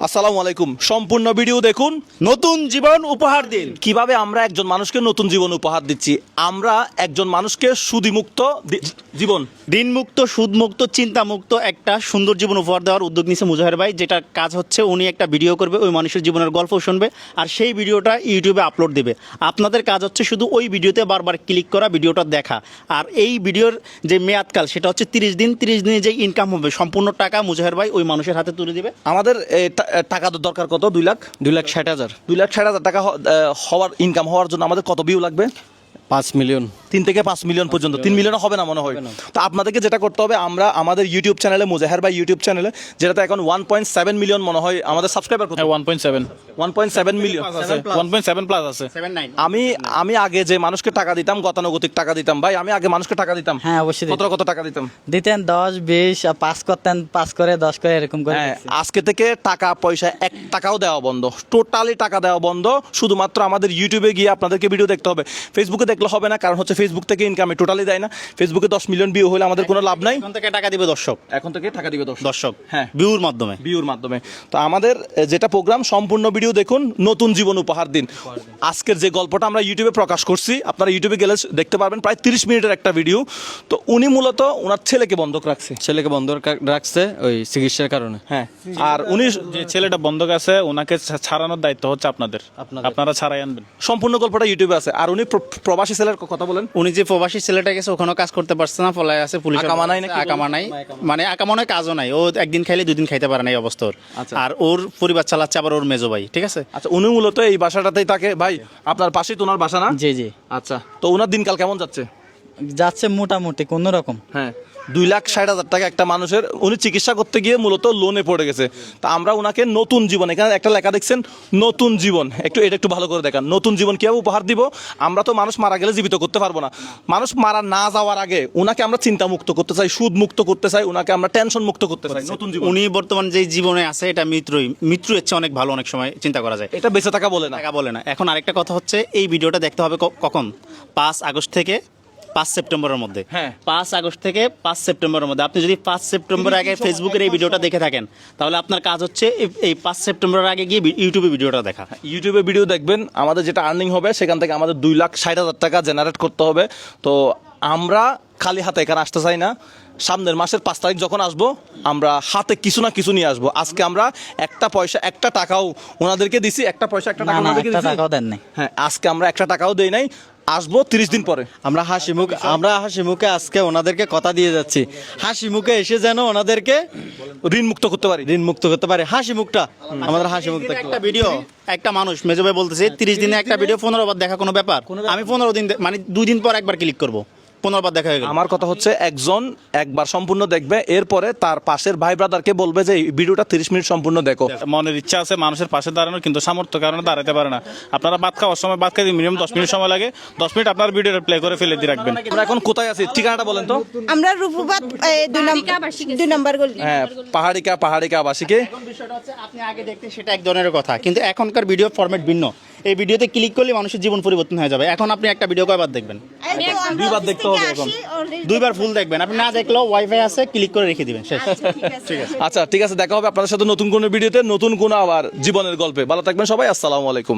আসসালামু আলাইকুম। সম্পূর্ণ ভিডিও দেখুন, নতুন জীবন উপহার দিন। কিভাবে আমরা একজন মানুষকে নতুন জীবন উপহার দিচ্ছি। আমরা একজন মানুষকে সুদিমুক্ত জীবন, ঋণমুক্ত, সুদমুক্ত, চিন্তামুক্ত একটা সুন্দর জীবন উপহার দেওয়ার উদ্যোগ নিয়েছে মুজাহের ভাই। যেটা কাজ হচ্ছে উনি একটা ভিডিও করবে, ওই মানুষের জীবনের গল্প শুনবে আর সেই ভিডিওটা ইউটিউবে আপলোড দেবে। আপনাদের কাজ হচ্ছে শুধু ওই ভিডিওতে বারবার ক্লিক করা, ভিডিওটা দেখা। আর এই ভিডিওর যে মেয়াদকাল সেটা হচ্ছে 30 দিন। 30 দিনে যে ইনকাম হবে সম্পূর্ণ টাকা মুজাহের ভাই ওই মানুষের হাতে তুলে দেবে। আমাদের টাকা দরকার কত? 2,60,000 2,60,000 টাকা হওয়ার ইনকাম হওয়ার জন্য আমাদের কত ভিউ লাগবে? 5 মিলিয়ন 3 থেকে 5 মিলিয়ন পর্যন্ত। 3 মিলিয়নও হবে না মনে হয়। তো আপনাদেরকে যেটা করতে হবে, আমরা আমাদের ইউটিউব চ্যানেলে, মুজাহের ভাই ইউটিউব চ্যানেলে, যেটাতে এখন 1.7 মিলিয়ন মনে হয় আমাদের সাবস্ক্রাইবার, 1.7 মিলিয়ন, 1.7 প্লাস আছে। আমি আগে যে মানুষকে টাকা দিতাম, গতানুগতিক টাকা দিতাম ভাই, আমি আগে মানুষকে টাকা দিতাম। হ্যাঁ, অবশ্যই কত টাকা দিতাম? দিতেন 10, 20, 5 করতেন, 5 করে 10 করে এরকম করে। হ্যাঁ, আজকে থেকে টাকা পয়সা 1 টাকাও দেওয়া বন্ধ, টোটালি টাকা দেওয়া বন্ধ। শুধুমাত্র আমাদের ইউটিউবে গিয়ে আপনাদেরকে ভিডিও দেখতে হবে। ফেসবুকে দেখলে হবে না, কারণ হচ্ছে ফেসবুক থেকে ইনকামে টোটালি দেয় না। ফেসবুকে 10 মিলিয়ন ভিউ হলে আমাদের কোনো লাভ নাই। এখন থেকে টাকা দিবে দর্শক, এখন থেকে টাকা দিবে দর্শক হ্যাঁ, ভিউর মাধ্যমে। ভিউর মাধ্যমে। তো আমাদের যেটা প্রোগ্রাম, সম্পূর্ণ ভিডিও দেখুন, নতুন জীবন উপহার দিন। আজকের যে গল্পটা আমরা ইউটিউবে প্রকাশ করছি, আপনারা ইউটিউবে গেলে দেখতে পারবেন, প্রায় 30 মিনিটের একটা ভিডিও। তো উনি মূলত ওনার ছেলেকে বন্ধক রাখছে। ছেলেকে বন্ধ রাখছে ওই চিকিৎসার কারণে। হ্যাঁ, আর উনি যে ছেলেটা বন্ধক আছে ওনাকে ছাড়ানোর দায়িত্ব হচ্ছে আপনাদের, আপনারা ছাড়াই আনবেন। সম্পূর্ণ গল্পটা ইউটিউবে আছে। আর উনি প্রবাসী ছেলের কথা বলেন। উনি যে প্রবাসী ছেলেটা গেছে ওখানেও কাজ করতে পারছে না, পলায় আছে পুলিশ। আকামানাই নাকি? আকামানাই মানে আকামানায় কাজও নাই, ও একদিন খাইলে 2 দিন খাইতে পারে না এই অবস্থা ওর। আচ্ছা। আর ওর পরিবার চালাচ্ছে আবার ওর মেজো ভাই, ঠিক আছে। আচ্ছা, উনি মূলত এই বাসাটাতেই থাকে। ভাই, আপনার পাশেই তো ওনার বাসা না? জি জি, আচ্ছা, তো ওনার দিনকাল কেমন যাচ্ছে? যাচ্ছে মোটামুটি কোন রকম। হ্যাঁ, 2,60,000 টাকা একটা মানুষের, উনি চিকিৎসা করতে গিয়ে মূলত লোনে পড়ে গেছে। তা আমরা ওনাকে নতুন জীবন, এখানে একটা লেখা দেখছেন নতুন জীবন, এটা একটু ভালো করে দেখান। নতুন জীবন কিভাবে উপহার দিব? আমরা তো মানুষ মারা গেলে জীবিত করতে পারবো না। মানুষ মারা না যাওয়ার আগে ওনাকে আমরা চিন্তা মুক্ত করতে চাই, সুদ মুক্ত করতে চাই, ওনাকে আমরা টেনশন মুক্ত করতে চাই। নতুন জীবন। উনি বর্তমান যে জীবনে আছে এটা মৃত্যু হচ্ছে অনেক ভালো, অনেক সময় চিন্তা করা যায়। এটা বেঁচে থাকা বলে না। টাকা বলে না। এখন আরেকটা কথা হচ্ছে, এই ভিডিওটা দেখতে হবে কখন? 5 আগস্ট থেকে 5 সেপ্টেম্বরের মধ্যে। হ্যাঁ, 5 আগস্ট থেকে 5 সেপ্টেম্বরের মধ্যে। আপনি যদি 5 সেপ্টেম্বর আগে ফেসবুকের এই ভিডিওটা দেখে থাকেন, তাহলে আপনার কাজ হচ্ছে এই 5 সেপ্টেম্বরের আগে গিয়ে ইউটিউবে ভিডিওটা দেখা। ইউটিউবে ভিডিও দেখবেন, আমাদের যেটা আর্নিং হবে সেখান থেকে আমাদের 2,60,000 টাকা জেনারেট করতে হবে। তো আমরা খালি হাতে এখানে আসতে চাই না। সামনের মাসের 5 তারিখ যখন আসবো, আমরা হাতে কিছু না কিছু নিয়ে আসবো। আজকে আমরা একটা পয়সা, একটা টাকাও ওনাদেরকে দিছি। একটা পয়সা, একটা না টাকা না, ওনাদেরকে একটা দিছি। টাকাও দেন নাই। হ্যাঁ, আজকে আমরা একটা টাকাও দেই নাই। আসবো 30 দিন পরে। আমরা হাসি মুখে আজকে ওনাদেরকে কথা দিয়ে যাচ্ছি, হাসি মুখে এসে যেন ওনাদেরকে ঋণ মুক্ত করতে পারি। ঋণ মুক্ত করতে পারে। হাসি মুখটা আমাদের হাসি মুখ থাকতে একটা ভিডিও, একটা মানুষ মেজো ভাই বলতেছে 30 দিনে একটা ভিডিও 15 বার দেখা কোনো ব্যাপার? আমি 15 দিন মানে 2 দিন পর একবার ক্লিক করব, 15 বার দেখা হয়ে গেল। আমার কথা হচ্ছে, একজন একবার সম্পূর্ণ দেখবে, এরপরে তার পাশের ভাই ব্রাদারকে বলবে যে এই ভিডিওটা 30 মিনিট সম্পূর্ণ দেখো। মনের ইচ্ছা আছে মানুষের পাশে দাঁড়ানোর, কিন্তু সামর্থ্য কারণে দাঁড়াতে পারে না। আপনারা ভাত খাওয়ার সময় ভাত খাইতে মিনিমাম 10 মিনিট সময় লাগে। 10 মিনিট আপনার ভিডিওটা প্লে করে ফেলে দিয়ে রাখবেন। আমরা এখন কোথায় আছি? ঠিকানাটা বলেন তো। আমরা রূপবাদ 2 নম্বর গলি। হ্যাঁ, পাহাড়িকা আবাসিকে। বিষয়টা হচ্ছে আপনি আগে দেখতে সেটা এক ধরনের কথা, কিন্তু এখনকার ভিডিও ফরম্যাট ভিন্ন। এই ভিডিওতে ক্লিক করলে মানুষের জীবন পরিবর্তন হয়ে যাবে। এখন আপনি একটা ভিডিও কয়বার দেখবেন? 2 বার দেখতে হবে এখন। 2 বার ফুল দেখবেন। আপনি না দেখলেও ওয়াইফাই আছে, ক্লিক করে রেখে দিবেন, শেষ। আচ্ছা, ঠিক আছে, দেখা হবে আপনাদের সাথে নতুন কোনো ভিডিওতে, নতুন কোনো আবার জীবনের গল্পে। ভালো থাকবেন সবাই। আসসালামু আলাইকুম।